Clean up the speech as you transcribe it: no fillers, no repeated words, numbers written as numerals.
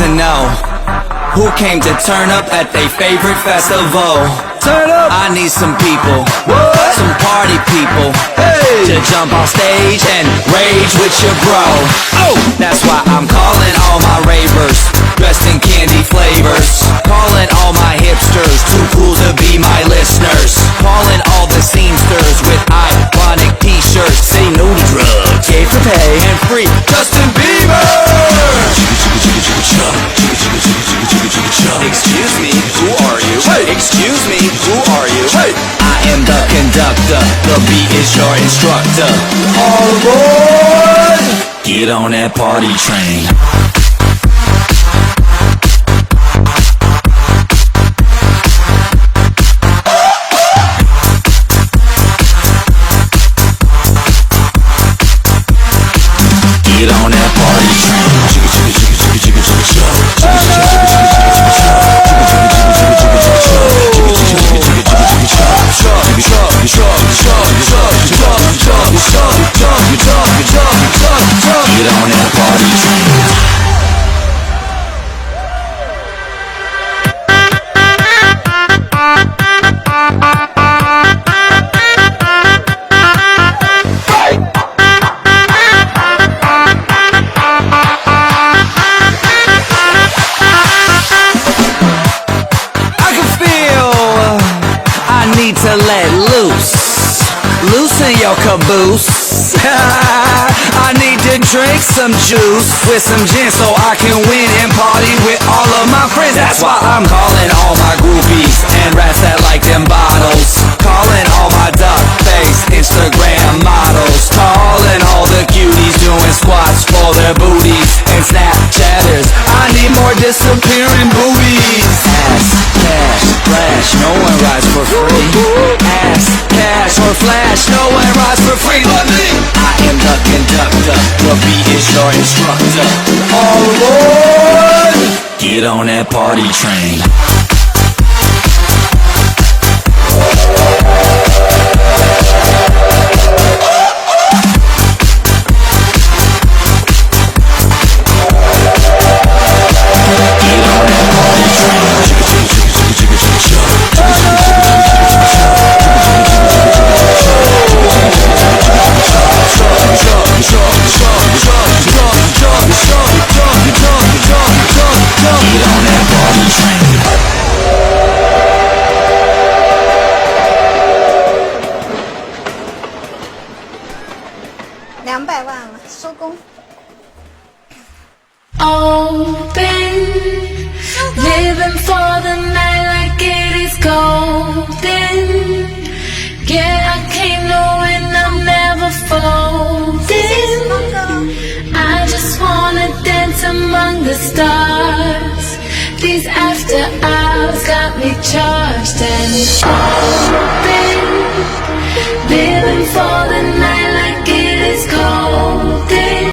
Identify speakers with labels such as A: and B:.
A: to know who came to turn up at their favorite festival. Turn up! I need some people, some party people, to jump on stage and rage with your bro. Oh, that's why I'm calling all my ravers, dressed in candy flavors. Calling all my hipsters, too cool to be my listeners. Calling all the seamsters with ironic t-shirts. Say no to drugs, gay for pay, and free Justin Bieber. Excuse me, who are you? Excuse me, who are you? I am the conductor, the beat is your instructor. All aboard! Get on that party train. Get on that party train. Get on that party train. To let loose, loosen your caboose. I need to drink some juice with some gin so I can win and party with all of my friends. That's why I'm calling all my groupies and rats that like them bottles. Calling all my duck-faced Instagram models. Calling all the cuties doing squats for their booties and Snapchatters. I need more disappearing boobies. Ass, cash, flash, no one rides for free. Ass, cash, or flash, no one rides for free but me. I am the conductor, the beat is your instructor. All aboard! Get on that party train.200
B: 万了，收工。
C: Open, living for the night like it is golden. Yeah, I came knowing I'm never folding. I just wanna dance among the stars. These after hours got me charged and open, living for the night like it is golden.